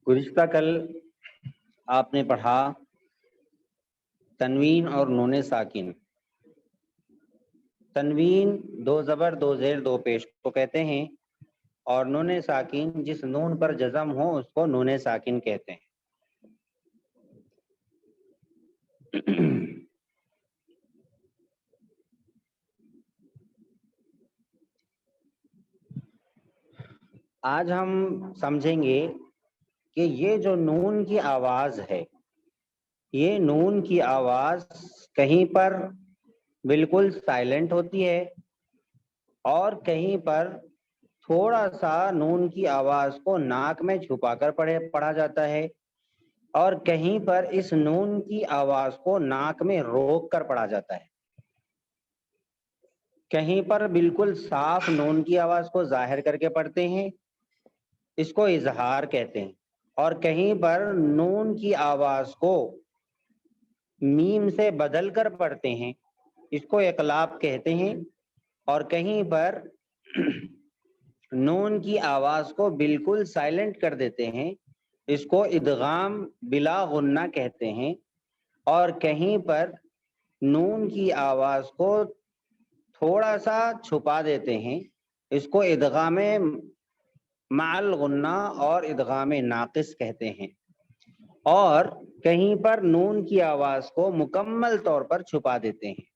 گزشتہ کل آپ نے پڑھا تنوین اور نون ساکن۔ تنوین دو زبر دو زیر دو پیش کو کہتے ہیں، اور نون ساکن جس نون پر جزم ہو اس کو نون ساکن کہتے ہیں۔ آج ہم سمجھیں گے کہ یہ جو نون کی آواز ہے، یہ نون کی آواز کہیں پر بالکل سائلنٹ ہوتی ہے اور کہیں پر تھوڑا سا نون کی آواز کو ناک میں چھپا کر پڑھا جاتا ہے، اور کہیں پر اس نون کی آواز کو ناک میں روک کر پڑھا جاتا ہے۔ کہیں پر بالکل صاف نون کی آواز کو ظاہر کر کے پڑھتے ہیں، اس کو اظہار کہتے ہیں، اور کہیں پر نون کی آواز کو میم سے بدل کر پڑھتے ہیں، اس کو اقلاب کہتے ہیں، اور کہیں پر نون کی آواز کو بالکل سائلنٹ کر دیتے ہیں، اس کو ادغام بلا غنہ کہتے ہیں، اور کہیں پر نون کی آواز کو تھوڑا سا چھپا دیتے ہیں، اس کو ادغام مع الغنہ اور ادغام ناقص کہتے ہیں، اور کہیں پر نون کی آواز کو مکمل طور پر چھپا دیتے ہیں۔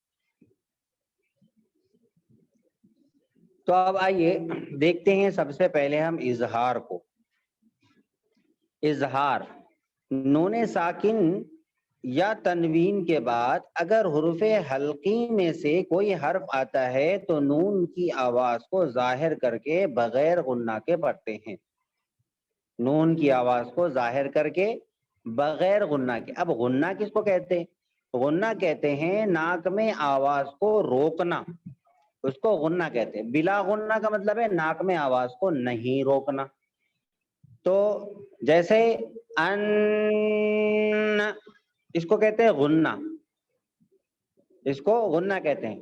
تو اب آئیے دیکھتے ہیں سب سے پہلے ہم اظہار کو۔ اظہار نون ساکن یا تنوین کے بعد اگر حروف حلقی میں سے کوئی حرف آتا ہے تو نون کی آواز کو ظاہر کر کے بغیر غنہ کے پڑھتے ہیں۔ نون کی آواز کو ظاہر کر کے بغیر غنہ کے۔ اب غنہ کس کو کہتے ہیں؟ غنہ کہتے ہیں ناک میں آواز کو روکنا، اس کو غنہ کہتے ہیں۔ بلا غنہ کا مطلب ہے ناک میں آواز کو نہیں روکنا۔ تو جیسے ان، اس کو کہتے ہیں غنہ، اس کو غنہ کہتے ہیں۔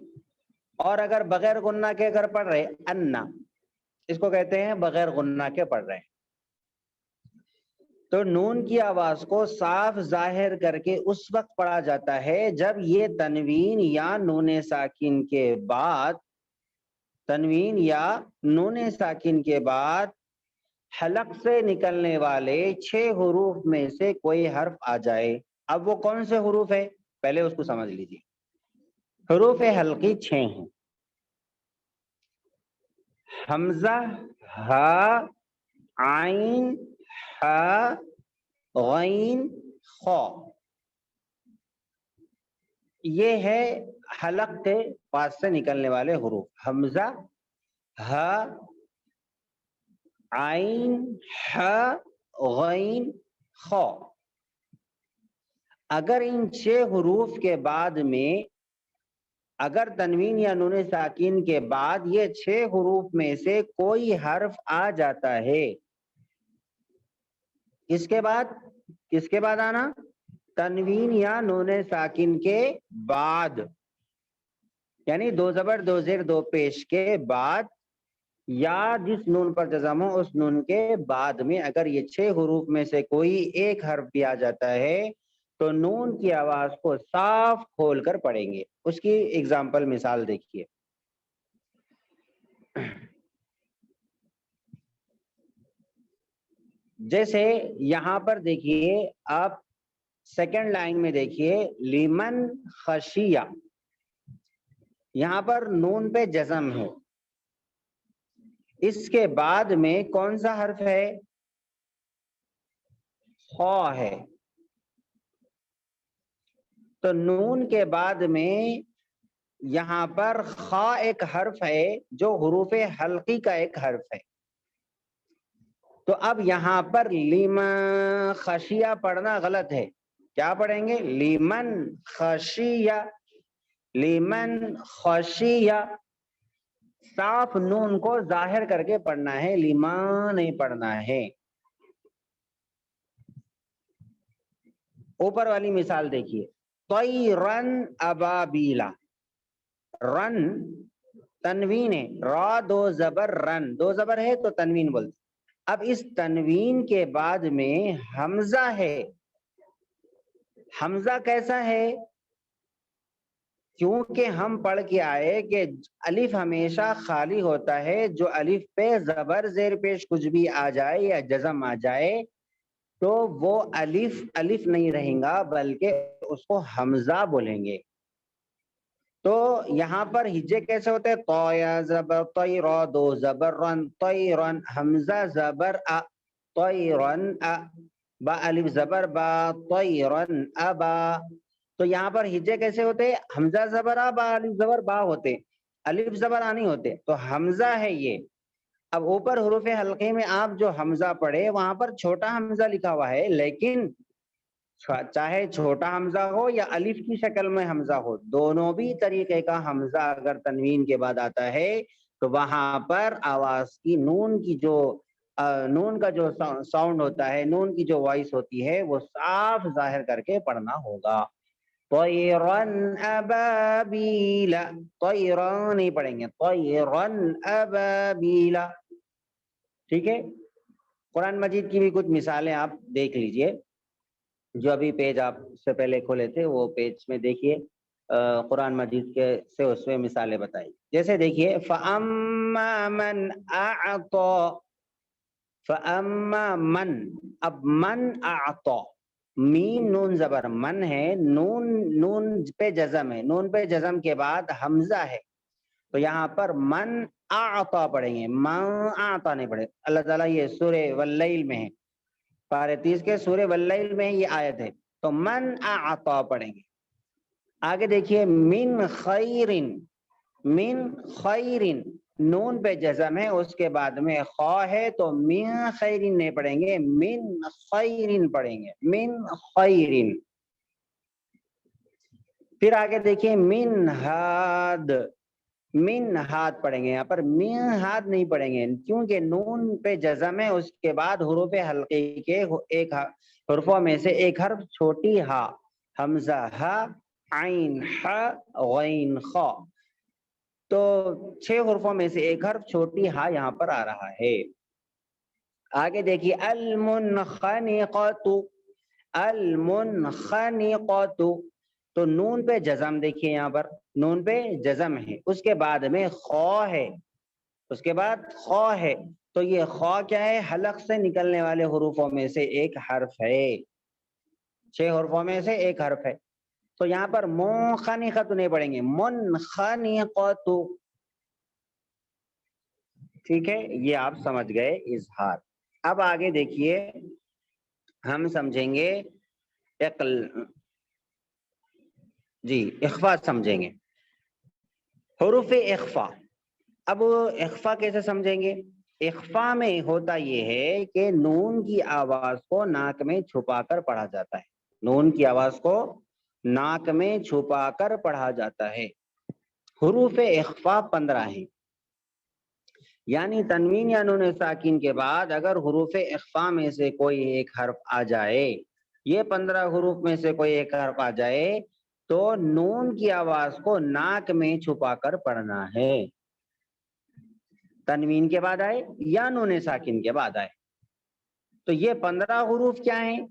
اور اگر بغیر غنہ کے اگر پڑھ رہے انا، اس کو کہتے ہیں بغیر غنہ کے پڑھ رہے ہیں۔ تو نون کی آواز کو صاف ظاہر کر کے اس وقت پڑھا جاتا ہے جب یہ تنوین یا نون ساکن کے بعد، تنوین یا نون ساکن کے بعد حلق سے نکلنے والے 6 حروف میں سے کوئی حرف آ جائے۔ اب وہ کون سے حروف ہے پہلے اس کو سمجھ لیجیے۔ حروف حلقی 6 ہیں: حمزہ، ہا، عین، ہا، غین، خا۔ یہ ہے حلق کے پاس سے نکلنے والے حروف: حمزہ، ہا، عین، ہا، غین، خا۔ اگر ان 6 حروف کے بعد میں، اگر تنوین یا نون ساکن کے بعد یہ 6 حروف میں سے کوئی حرف آ جاتا ہے، کس کے بعد؟ کس کے بعد آنا؟ تنوین یا نون ساکن کے بعد، یعنی دو زبر دو زیر دو پیش کے بعد، یا جس نون پر جزم ہو اس نون کے بعد میں اگر یہ 6 حروف میں سے کوئی ایک حرف بھی آ جاتا ہے تو نون کی آواز کو صاف کھول کر پڑھیں گے۔ اس کی اگزامپل مثال دیکھیے۔ جیسے یہاں پر دیکھیے، آپ سیکنڈ لائن میں دیکھیے، لیمن خشیہ، یہاں پر نون پہ جزم ہے، اس کے بعد میں کون سا حرف ہے؟ خا ہے۔ تو نون کے بعد میں یہاں پر خا ایک حرف ہے جو حروف حلقی کا ایک حرف ہے۔ تو اب یہاں پر لیمن خشیہ پڑھنا غلط ہے۔ کیا پڑھیں گے؟ لیمن خشیہ، لیمن خشیہ۔ صاف نون کو ظاہر کر کے پڑھنا ہے، لیمان نہیں پڑھنا ہے۔ اوپر والی مثال دیکھیے، طیرن ابابیلا۔ رن تنوین ہے، را دو زبر رن، دو زبر ہے تو تنوین بولتے، اب اس تنوین کے بعد میں حمزہ ہے. حمزہ کیسا ہے؟ کیونکہ ہم پڑھ کے آئے کہ الف ہمیشہ خالی ہوتا ہے. جو الف پہ زبر زیر پیش کچھ بھی آ جائے یا جزم آ جائے تو وہ الف الف نہیں رہیں گا بلکہ اس کو حمزہ بولیں گے. تو یہاں پر ہجے کیسے ہوتے ہیں؟ طویا زبر طیرا، دو زبر رن طیرن، حمزہ زبر ا طیرن ا، با الف زبر با طیرن ابا. تو یہاں پر ہجے کیسے ہوتے؟ حمزہ زبر ا با الف زبر با ہوتے، الف زبر ا نہیں ہوتے. تو حمزہ ہے یہ. اب اوپر حروف حلقے میں آپ جو حمزہ پڑھے وہاں پر چھوٹا حمزہ لکھا ہوا ہے، لیکن چاہے چھوٹا حمزہ ہو یا الف کی شکل میں حمزہ ہو، دونوں بھی طریقے کا حمزہ اگر تنوین کے بعد آتا ہے تو وہاں پر آواز کی نون کا جو ساؤنڈ ہوتا ہے، نون کی جو وائس ہوتی ہے وہ صاف ظاہر کر کے پڑھنا ہوگا. طیرن ابابیلا، طیرن نہیں پڑھیں گے، طیرن ابابیلا. ٹھیک ہے. قرآن مجید کی بھی کچھ مثالیں آپ دیکھ لیجئے. جو ابھی پیج آپ سے پہلے کھولے تھے وہ پیج میں دیکھیے، قرآن مجید کے سے اس میں مثالیں بتائی. جیسے دیکھیے فَأَمَّا مَنْ أَعْطَى، فَأَمَّا مَنْ، اب من اعطا، میم نون زبر من ہے، نون پہ جزم ہے، نون پہ جزم کے بعد حمزہ ہے. تو یہاں پر من اعطا پڑھیں گے، من اعطا نہیں پڑھے. اللہ تعالیٰ یہ سورہ واللیل میں ہے، پارہ 30 کے سورہ واللیل میں یہ آیت ہے. تو من اعطا پڑھیں گے. آگے دیکھیے من خیرن، من خیرن، نون پہ جزم ہے، اس کے بعد میں خا ہے تو من خیرن نہیں پڑھیں گے، من خیرن پڑھیں گے، من خیرن. پھر آگے دیکھیے من ہاد، من ہاتھ پڑھیں گے. یہاں پر من ہاتھ نہیں پڑھیں گے کیونکہ نون پہ جزم ہے، اس کے بعد حروف حلقے کے ایک حرفوں میں سے ایک حرف چھوٹی ہا، حمزہ ہا، عین ہا، غین خا. تو 6 حرفوں میں سے ایک حرف چھوٹی ہا یہاں پر آ رہا ہے. آگے دیکھیے المنخنقۃ، المنخنقۃ. تو نون پہ جزم دیکھیے، یہاں پر نون پہ جزم ہے، اس کے بعد میں خا ہے، اس کے بعد خا ہے. تو یہ خا کیا ہے؟ حلق سے نکلنے والے حروفوں میں سے ایک حرف ہے، 6 حرفوں میں سے ایک حرف ہے. تو یہاں پر منخنقۃ نہیں پڑھیں گے، منخنقۃ. ٹھیک ہے، یہ آپ سمجھ گئے اظہار. اب آگے دیکھیے ہم سمجھیں گے جی اخفا سمجھیں گے، حروف اخفا. اب اخفا کیسے سمجھیں گے؟ اخفا میں ہوتا یہ ہے کہ نون کی آواز کو ناک میں چھپا کر پڑھا جاتا ہے، نون کی آواز کو ناک میں چھپا کر پڑھا جاتا ہے. حروف اخفا 15 ہیں، یعنی تنوین یا نون ساکن کے بعد اگر حروف اخفا میں سے کوئی ایک حرف آ جائے، یہ 15 حروف میں سے کوئی ایک حرف آ جائے تو نون کی آواز کو ناک میں چھپا کر پڑھنا ہے، تنوین کے بعد آئے یا نون ساکن کے بعد آئے. تو یہ 15 حروف کیا ہیں؟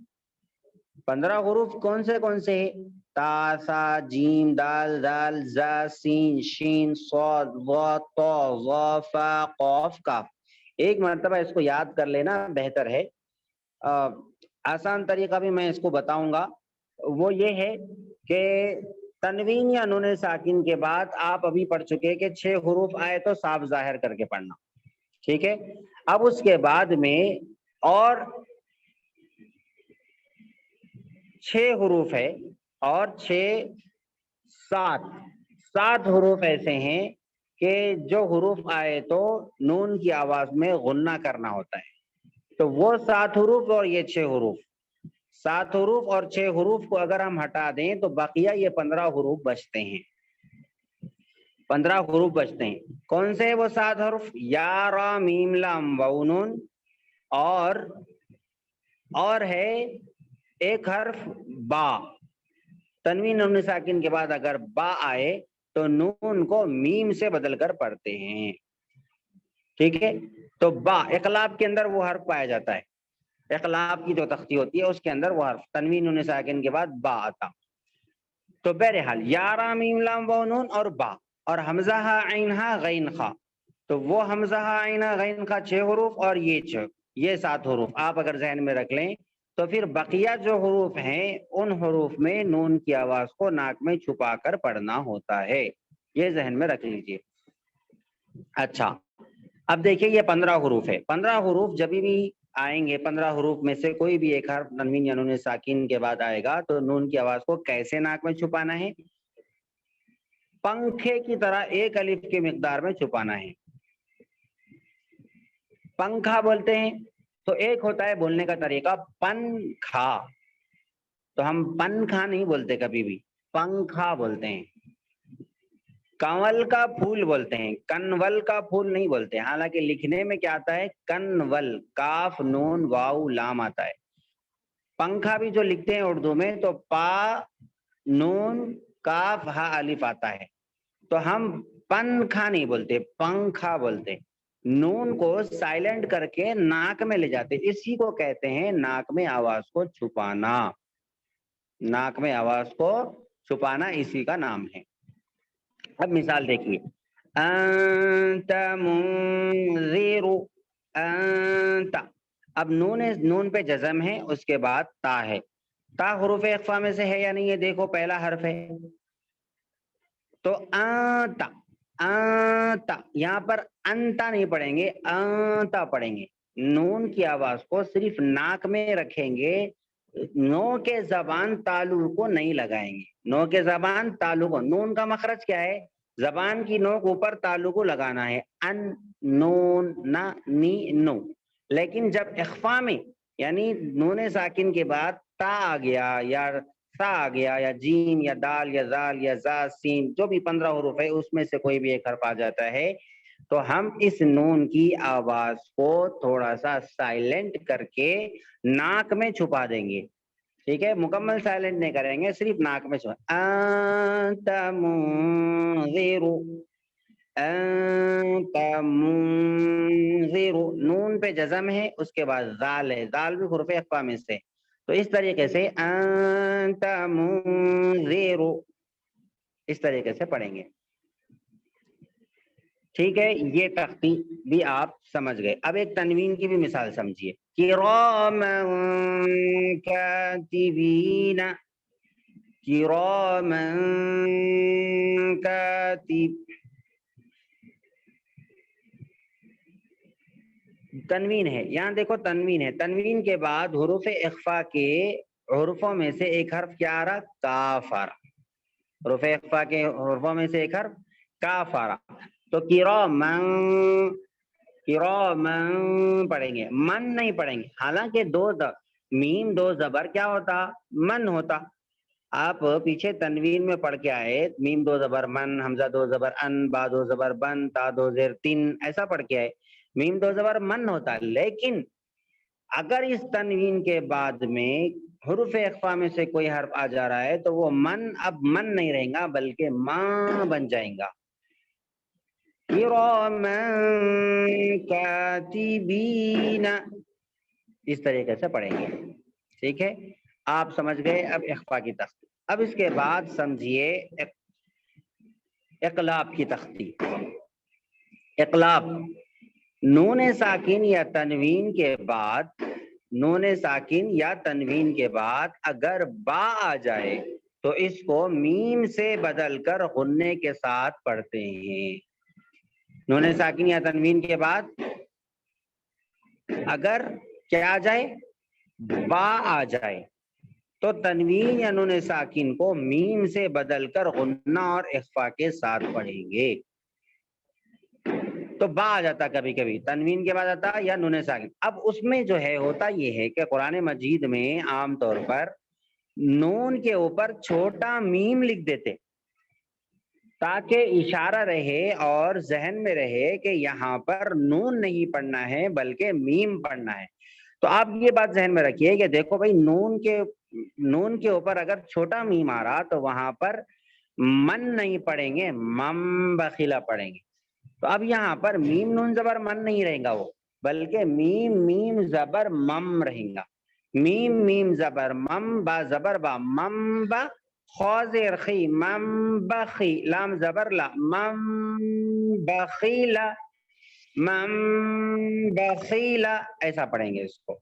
15 حروف کون سے ہیں؟ تا، سا، جیم، دال، دال، زا، سین، شین، صاد، ضاد، طا، ظا، فا، قاف، کاف. ایک مرتبہ اس کو یاد کر لینا بہتر ہے. آسان طریقہ بھی میں اس کو بتاؤں گا، وہ یہ ہے کہ تنوین یا نون ساکن کے بعد آپ ابھی پڑھ چکے کہ 6 حروف آئے تو صاف ظاہر کر کے پڑھنا. ٹھیک ہے. اب اس کے بعد میں اور 6 حروف ہے، اور 6 7 حروف ایسے ہیں کہ جو حروف آئے تو نون کی آواز میں غنہ کرنا ہوتا ہے. تو وہ 7 حروف اور یہ 6 حروف، 7 حروف اور 6 حروف کو اگر ہم ہٹا دیں تو بقیہ یہ 15 حروف بچتے ہیں، 15 حروف بچتے ہیں. کون سے وہ 7 حروف؟ یا، را، میم، لام، واو، نون، اور ہے ایک حرف با. تنوین نون ساکن کے بعد اگر با آئے تو نون کو میم سے بدل کر پڑھتے ہیں. ٹھیک ہے. تو با اقلاب کے اندر وہ حرف پایا جاتا ہے، اقلاب کی جو تختی ہوتی ہے اس کے اندر وہ حرف تنوین نون ساکن کے بعد با آتا. تو بہرحال یا را میم لام واو نون اور با اور حمزہ ہا عین ہا غین خا. تو وہ حمزہ ہا عین ہا غین خا 6 حروف اور یہ 7 حروف آپ اگر ذہن میں رکھ لیں تو پھر بقیہ جو حروف ہیں ان حروف میں نون کی آواز کو ناک میں چھپا کر پڑھنا ہوتا ہے، یہ ذہن میں رکھ لیجئے. اچھا اب دیکھیے یہ 15 حروف ہے. 15 حروف جب بھی آئیں گے 15 حروف میں سے کوئی بھی ایک حرف تنوین یا نون ساکن کے بعد آئے گا تو نون کی آواز کو کیسے ناک میں چھپانا ہے؟ پنکھے کی طرح ایک الف کی مقدار میں چھپانا ہے. پنکھا بولتے ہیں تو ایک ہوتا ہے بولنے کا طریقہ پنکھا، تو ہم پنکھا نہیں بولتے، کبھی بھی پنکھا بولتے ہیں. کنول کا پھول بولتے ہیں، کنول کا پھول نہیں بولتے. حالانکہ لکھنے میں کیا آتا ہے؟ کنول، کاف نون واو لام آتا ہے. پنکھا بھی جو لکھتے ہیں اردو میں تو پا نون کاف ہا الف آتا ہے. تو ہم پنکھا نہیں بولتے، پنکھا بولتے. نون کو سائلنٹ کر کے ناک میں لے جاتے، اسی کو کہتے ہیں ناک میں آواز کو چھپانا. ناک میں آواز کو چھپانا اسی کا نام ہے. اب مثال دیکھیے، انت منذر، انت. اب نون پہ جزم ہے، اس کے بعد تا ہے. تا حروف اخفا میں سے ہے یا نہیں؟ ہے دیکھو پہلا حرف ہے تو انت، انت. یہاں پر انتا نہیں پڑھیں گے، انتا پڑھیں گے. نون کی آواز کو صرف ناک میں رکھیں گے، نو کے زبان تالو کو نہیں لگائیں گے. نو کے زبان تالو کو، نون کا مخرج کیا ہے؟ زبان کی نوک اوپر تالو کو لگانا ہے، ان نون نا نی نو. لیکن جب اخفا میں یعنی نون ساکن کے بعد تا آ گیا یا سا آ گیا یا جیم یا دال یا زال یا زا سین، جو بھی 15 حروف ہے اس میں سے کوئی بھی ایک حرف آ جاتا ہے تو ہم اس نون کی آواز کو تھوڑا سا سائلنٹ کر کے ناک میں چھپا دیں گے. ٹھیک ہے، مکمل سائلنٹ نہیں کریں گے، صرف ناک میں چھپا. انت منذر، انت منذر. نون پہ جزم ہے، اس کے بعد زال ہے، زال بھی حروف اخفا میں سے. تو اس طریقے سے انت منذر اس طریقے سے پڑھیں گے. ٹھیک ہے، یہ تختی بھی آپ سمجھ گئے. اب ایک تنوین کی بھی مثال سمجھیے، کراما کاتبین، کراما کاتب. تنوین ہے، یہاں دیکھو تنوین ہے، تنوین کے بعد حروف اخفا کے حروفوں میں سے ایک حرف کیا آ رہا؟ کاف آ رہا. حروف اخفا کے حروفوں میں سے ایک حرف کاف آ رہا. تو کراما، کراما پڑھیں گے، من نہیں پڑھیں گے. حالانکہ میم دو زبر کیا ہوتا؟ من ہوتا. آپ پیچھے تنوین میں پڑھ کے آئے، میم دو زبر من، حمزہ دو زبر ان، با دو زبر بن، تا دو زیر تین، ایسا پڑھ کے آئے، میم دو زبر من ہوتا. لیکن اگر اس تنوین کے بعد میں حروف اخفا میں سے کوئی حرف آ جا رہا ہے تو وہ من اب من نہیں رہے گا بلکہ ماں بن جائیں گا. کراما کاتبین اس طریقے سے پڑھیں گے. ٹھیک ہے، آپ سمجھ گئے اب اخفا کی تختی. اب اس کے بعد سمجھیے اقلاب کی تختی. اقلاب نون ساکن یا تنوین کے بعد، نون ساکن یا تنوین کے بعد اگر با آ جائے تو اس کو میم سے بدل کر غننے کے ساتھ پڑھتے ہیں. نون ساکن یا تنوین کے بعد اگر کیا آ جائے؟ با آ جائے تو تنوین یا نون ساکن کو میم سے بدل کر غنہ اور اخفا کے ساتھ پڑھیں گے. تو با آ جاتا کبھی کبھی، تنوین کے بعد آتا یا نون ساکن. اب اس میں جو ہے ہوتا یہ ہے کہ قرآن مجید میں عام طور پر نون کے اوپر چھوٹا میم لکھ دیتے تاکہ اشارہ رہے اور ذہن میں رہے کہ یہاں پر نون نہیں پڑھنا ہے بلکہ میم پڑھنا ہے. تو آپ یہ بات ذہن میں رکھیے کہ دیکھو بھائی نون کے اوپر اگر چھوٹا میم آ رہا تو وہاں پر من نہیں پڑھیں گے، مم بخیلا پڑھیں گے. تو اب یہاں پر میم نون زبر من نہیں رہے گا وہ، بلکہ میم میم زبر مم رہیں گا. میم میم زبر مم، با زبر با، مم با، خا زیر خی، مم بخی، لام زبر لا، مم بخیلا، مم بخیلا، ایسا پڑھیں گے اس کو.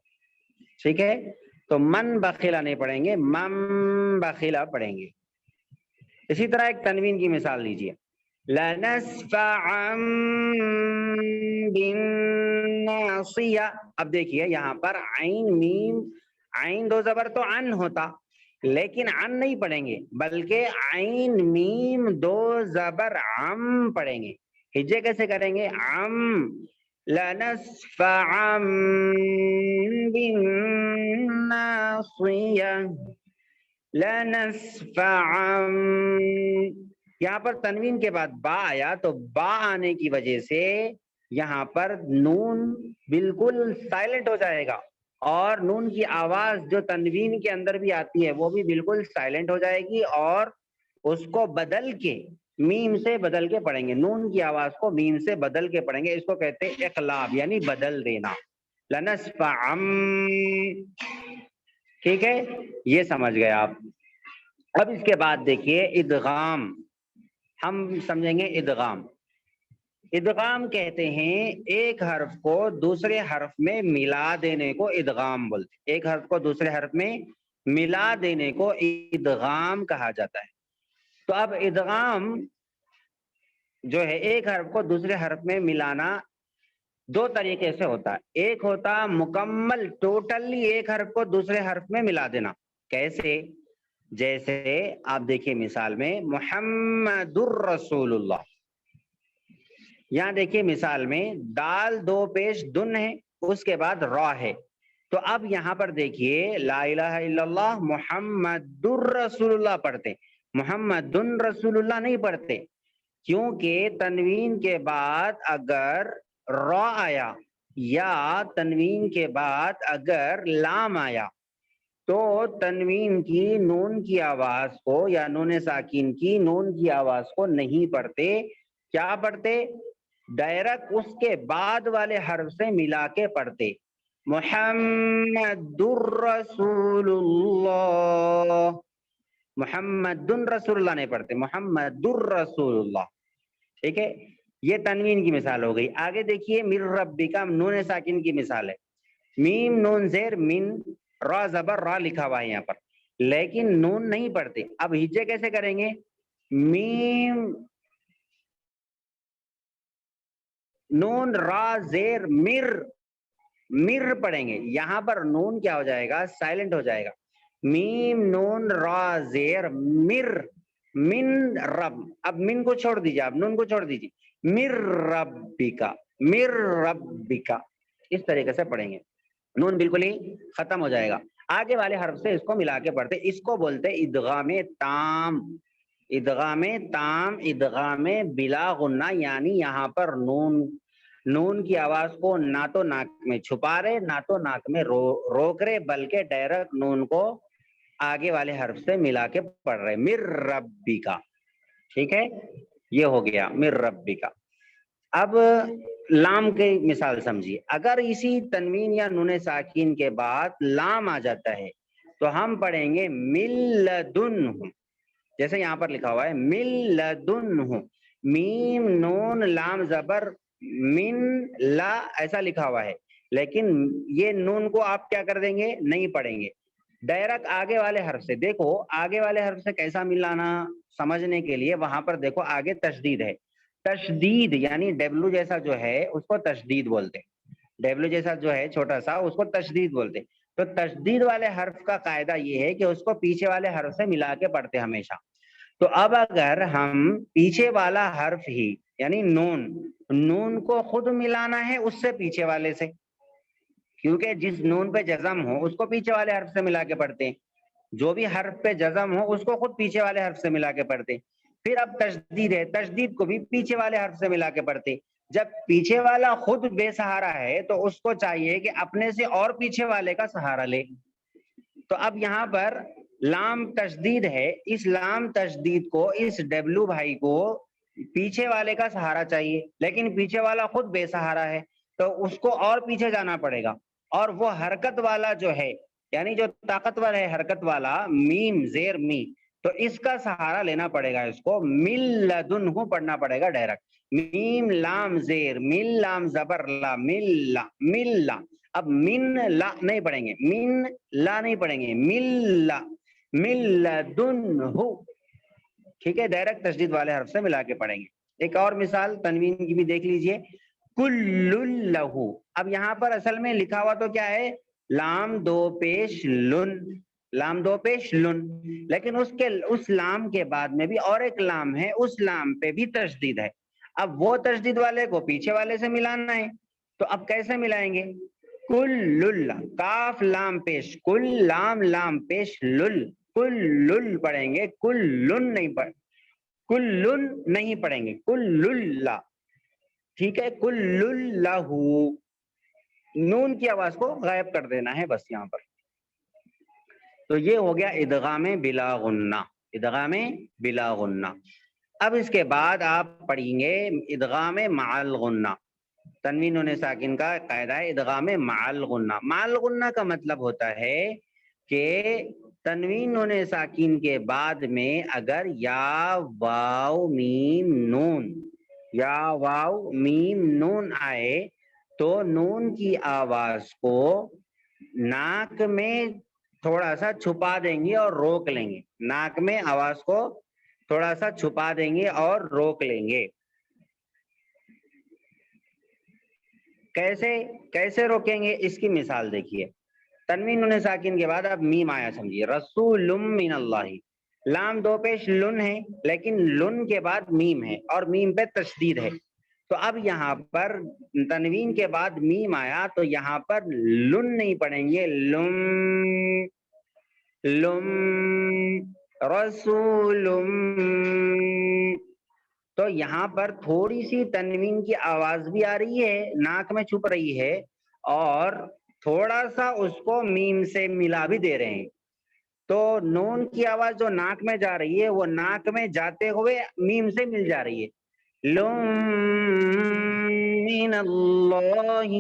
ٹھیک ہے، تو من بخیلا نہیں پڑھیں گے، مم بخیلا پڑھیں گے. اسی طرح ایک تنوین کی مثال لیجیے، لنسفعا بالناصیہ. اب دیکھیے یہاں پر عین میم، عین دو زبر تو ان ہوتا، لیکن ان نہیں پڑھیں گے، بلکہ عین میم دو زبر عم پڑھیں گے. ہجے کیسے کریں گے؟ عم، لنسفعا بالناصیہ، لنسفعا. یہاں پر تنوین کے بعد با آیا، تو با آنے کی وجہ سے یہاں پر نون بالکل سائلنٹ ہو جائے گا، اور نون کی آواز جو تنوین کے اندر بھی آتی ہے وہ بھی بالکل سائلنٹ ہو جائے گی، اور اس کو بدل کے میم سے بدل کے پڑھیں گے. نون کی آواز کو میم سے بدل کے پڑھیں گے، اس کو کہتے ہیں اقلاب، یعنی بدل دینا. لنسفعا. ٹھیک ہے، یہ سمجھ گئے آپ. اب اس کے بعد دیکھیے ادغام، ہم سمجھیں گے ادغام. ادغام کہتے ہیں ایک حرف کو دوسرے حرف میں ملا دینے کو ادغام بولتے ہیں. ایک حرف کو دوسرے حرف میں ملا دینے کو ادغام کہا جاتا ہے. تو اب ادغام جو ہے ایک حرف کو دوسرے حرف میں ملانا دو طریقے سے ہوتا ہے. ایک ہوتا مکمل ٹوٹلی ایک حرف کو دوسرے حرف میں ملا دینا. کیسے؟ جیسے آپ دیکھیے مثال میں محمد الرسول اللہ. یہاں دیکھیے مثال میں دال دو پیش دن ہے، اس کے بعد را ہے. تو اب یہاں پر دیکھیے لا الہ الا اللہ محمد الرسول اللہ پڑھتے، محمد رسول اللہ نہیں پڑھتے، کیونکہ تنوین کے بعد اگر را آیا یا تنوین کے بعد اگر لام آیا تو تنوین کی نون کی آواز کو یا نون ساکین کی نون کی آواز کو نہیں پڑھتے. کیا پڑھتے؟ ڈائریکٹ اس کے بعد والے حرف سے ملا کے پڑھتے. محمد الرسول اللہ، محمد رسول اللہ نہیں پڑھتے، محمد الرسول اللہ. ٹھیک ہے، یہ تنوین کی مثال ہو گئی. آگے دیکھیے من ربک، نون ساکن کی مثال ہے. میم نون زیر من، را زبر را لکھا ہوا ہے یہاں پر، لیکن نون نہیں پڑھتے. اب ہجے کیسے کریں گے؟ میم نون را زیر مر، مر پڑھیں گے. یہاں پر نون کیا ہو جائے گا؟ سائلنٹ ہو جائے گا. میم نون را زیر مر، من رب. اب من کو چھوڑ دیجیے، اب نون کو چھوڑ دیجیے، مر ربکا، مر ربکا. اس طریقے سے پڑھیں گے، نون بالکل ہی ختم ہو جائے گا. آگے والے حرف سے اس کو ملا کے پڑھتے. اس کو بولتے ادغام تام. ادغام تام، ادغام بلا غنہ، یعنی یہاں پر نون کی آواز کو نہ تو ناک میں چھپا رہے نہ تو ناک میں روک رہے، بلکہ ڈائریکٹ نون کو آگے والے حرف سے ملا کے پڑھ رہے. مر ربی کا. ٹھیک ہے، یہ ہو گیا مر ربی کا. اب لام کی مثال سمجھیے. اگر اسی تنوین یا نون ساکین کے بعد لام آ جاتا ہے تو ہم پڑھیں گے من لدنہ، جیسے یہاں پر لکھا ہوا ہے من لدنہ. میم نون لام زبر من لا ایسا لکھا ہوا ہے، لیکن یہ نون کو آپ کیا کر دیں گے؟ نہیں پڑھیں گے. ڈائریکٹ آگے والے حرف سے، دیکھو آگے والے حرف سے کیسا ملانا سمجھنے کے لیے وہاں پر دیکھو آگے تشدید ہے. تشدید یعنی ڈبلو جیسا جو ہے اس کو تشدید بولتے. ڈبلو جیسا جو ہے چھوٹا سا اس کو تشدید بولتے. تو تشدید والے حرف کا قاعدہ یہ ہے کہ اس کو پیچھے والے حرف سے ملا کے پڑھتے ہمیشہ. تو اب اگر ہم پیچھے والا حرف ہی یعنی نون کو خود ملانا ہے اس سے پیچھے والے سے، کیونکہ جس نون پہ جزم ہو اس کو پیچھے والے حرف سے ملا کے پڑھتے ہیں، جو بھی حرف پہ جزم ہو اس کو خود پیچھے والے حرف سے ملا کے پڑھتے. پھر اب تشدید ہے، تشدید کو بھی پیچھے والے حرف سے ملا کے پڑھتے. جب پیچھے والا خود بے سہارا ہے تو اس کو چاہیے کہ اپنے سے اور پیچھے والے کا سہارا لے. تو اب یہاں پر لام تشدید ہے، اس لام تشدید کو اس ڈبلو بھائی کو پیچھے والے کا سہارا چاہیے، لیکن پیچھے والا خود بے سہارا ہے، تو اس کو اور پیچھے جانا پڑے گا، اور وہ حرکت والا جو ہے، یعنی جو طاقتور ہے حرکت والا، میم زیر می، تو اس کا سہارا لینا پڑے گا، اس کو مل لدنہ پڑھنا پڑے گا ڈائریکٹ، میم لام زیر مل لام زبر لا مل لا مل لا. اب من لا نہیں پڑھیں گے، من لا نہیں پڑھیں گے، مل لا مل لدنہ، ٹھیک ہے، ڈائریکٹ تشدید والے حرف سے ملا کے پڑھیں گے. ایک اور مثال تنوین کی بھی دیکھ لیجئے، کل لہو. اب یہاں پر اصل میں لکھا ہوا تو کیا ہے، لام دو پیش لن، لام دو پیش لن، لیکن اس لام کے بعد میں بھی اور ایک لام ہے، اس لام پہ بھی تشدید ہے. اب وہ تشدید والے کو پیچھے والے سے ملانا ہے، تو اب کیسے ملائیں گے، کل، کاف لام پیش کل، لام لام پیش لل، کل پڑھیں گے، کل نہیں پڑھیں گے، کل، ٹھیک ہے، کل لہو، نون کی آواز کو غائب کر دینا ہے بس یہاں پر. تو یہ ہو گیا ادغام بلا غنہ، ادغام بلا غنہ. اب اس کے بعد آپ پڑھیں گے ادغام مع الغنہ. تنوین نون ساکن کا قاعدہ ہے ادغام مع الغنہ. مع الغنہ کا مطلب ہوتا ہے کہ تنوین نون ساکن کے بعد میں اگر یا واو میم نون، یا واو میم نون آئے تو نون کی آواز کو ناک میں تھوڑا سا چھپا دیں گے اور روک لیں گے، ناک میں آواز کو تھوڑا سا چھپا دیں گے اور روک لیں گے. کیسے روکیں گے، اس کی مثال دیکھیے. تنوین نون ساکن کے بعد اب میم آیا سمجھیے، رسول من اللہ، لام دو پیش لن ہے لیکن لن کے بعد میم ہے اور میم پہ تشدید ہے. تو اب یہاں پر تنوین کے بعد میم آیا تو یہاں پر لن نہیں پڑھیں گے، لم رسول. تو یہاں پر تھوڑی سی تنوین کی آواز بھی آ رہی ہے، ناک میں چھپ رہی ہے، اور تھوڑا سا اس کو میم سے ملا بھی دے رہے ہیں. تو نون کی آواز جو ناک میں جا رہی ہے وہ ناک میں جاتے ہوئے میم سے مل جا رہی ہے. من اللہ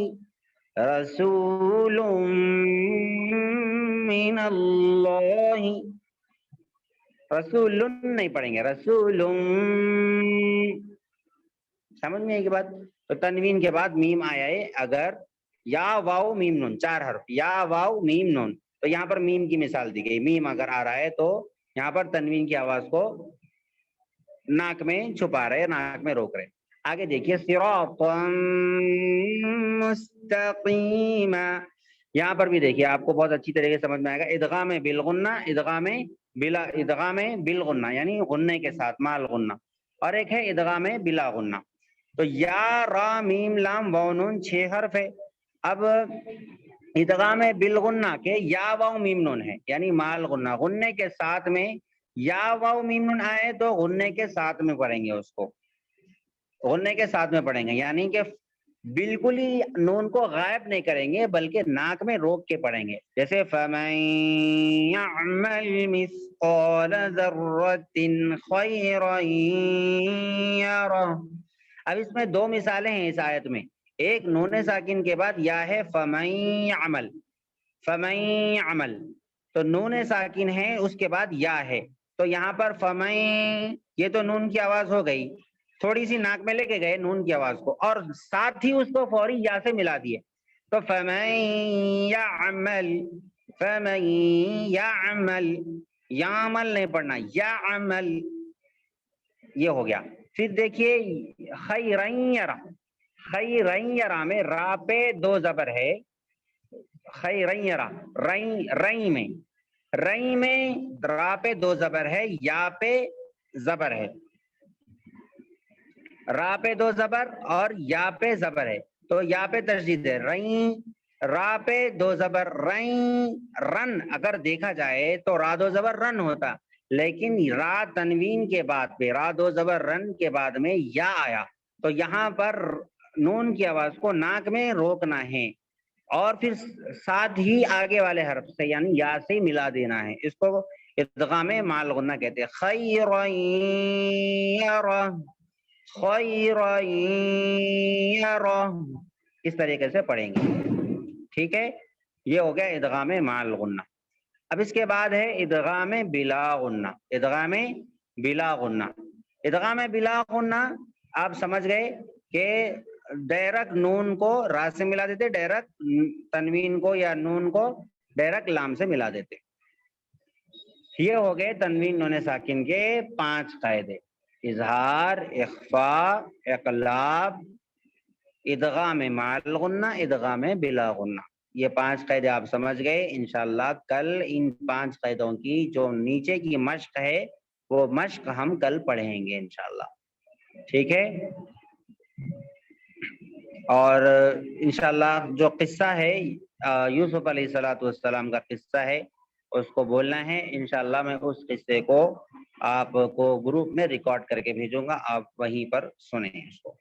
رسول من اللہ، رسول نہیں پڑھیں گے، رسول. سمجھ میں آئی کہ بات. تو تنوین کے بعد میم آیا ہے، اگر یا واو میم نون، چار حرف، یا واو میم نون، تو یہاں پر میم کی مثال دی گئی. میم اگر آ رہا ہے تو یہاں پر تنوین کی آواز کو ناک میں چھپا رہے، ناک میں روک رہے. آگے دیکھیے صراطا مستقیما، یہاں پر بھی دیکھیے آپ کو بہت اچھی طریقے سے سمجھ میں آئے گا. ادغام بالغنہ، ادغام بالغنہ یعنی غنے کے ساتھ مال غنہ، اور ایک ہے ادغام بلا غنہ. تو یا را میم لام واو نون 6 حرف ہے. اب ادغام بالغنہ کے یا واو میم نون ہے یعنی مال غنہ، غنے کے ساتھ میں یا واو میم نون آئے تو غنے کے ساتھ میں پڑھیں گے، اس کو غنے کے ساتھ میں پڑھیں گے، یعنی کہ بالکل ہی نون کو غائب نہیں کریں گے بلکہ ناک میں روک کے پڑھیں گے. جیسے فَمَن يَعْمَلْ مِثْقَالَ ذَرَّةٍ خَيْرًا يَرَهُ. اب اس میں دو مثالیں ہیں اس آیت میں. ایک نون ساکن کے بعد یا ہے فَمَن يَعْمَلْ، فَمَن يَعْمَلْ، تو نون ساکن ہے اس کے بعد یا ہے، تو یہاں پر فَمَن، یہ تو نون کی آواز ہو گئی، تھوڑی سی ناک میں لے کے گئے نون کی آواز کو اور ساتھ ہی اس کو فوری یا سے ملا دیے. تو فَمَن يَعْمَلْ، فَمَن يَعْمَلْ، یعمل نہیں پڑھنا، یعمل، یہ ہو گیا. پھر دیکھیے خیرن یرا، خیرن یرا میں را پہ دو زبر ہے، خیرن یرا، رئی میں، رئی میں را پہ دو زبر ہے، یا پہ زبر ہے، را پہ دو زبر اور یا پہ زبر ہے، تو یا پہ تشدید ہے، رئی، را پہ دو زبر، رئی، رن. اگر دیکھا جائے تو را دو زبر رن ہوتا، لیکن را تنوین کے بعد پہ را دو زبر رن کے بعد میں یا آیا، تو یہاں پر نون کی آواز کو ناک میں روکنا ہے اور پھر ساتھ ہی آگے والے حرف سے یعنی یا سے ملا دینا ہے. اس کو ادغام مع الغنہ کہتے ہیں. خیرن یرہ، خیرا یرہ، اس طریقے سے پڑھیں گے. ٹھیک ہے، یہ ہو گیا ادغام مع الغنہ. اب اس کے بعد ہے ادغام بلا غنہ. ادغام بلا غنہ، ادغام بلا غنہ آپ سمجھ گئے کہ ڈائریکٹ نون کو را سے ملا دیتے، ڈائریکٹ تنوین کو یا نون کو ڈائریکٹ لام سے ملا دیتے. یہ ہو گئے تنوین نون ساکن کے 5 قاعدے: اظہار، اخفاء، اقلاب، ادغام مع الغنہ، ادغام بلا غنہ. یہ 5 قاعدے آپ سمجھ گئے. انشاءاللہ کل ان 5 قاعدوں کی جو نیچے کی مشق ہے وہ مشق ہم کل پڑھیں گے انشاءاللہ. ٹھیک ہے، اور انشاءاللہ جو قصہ ہے یوسف علیہ الصلوۃ والسلام کا قصہ ہے اس کو بولنا ہے. انشاءاللہ میں اس قصے کو آپ کو گروپ میں ریکارڈ کر کے بھیجوں گا، آپ وہیں پر سنیں اس کو.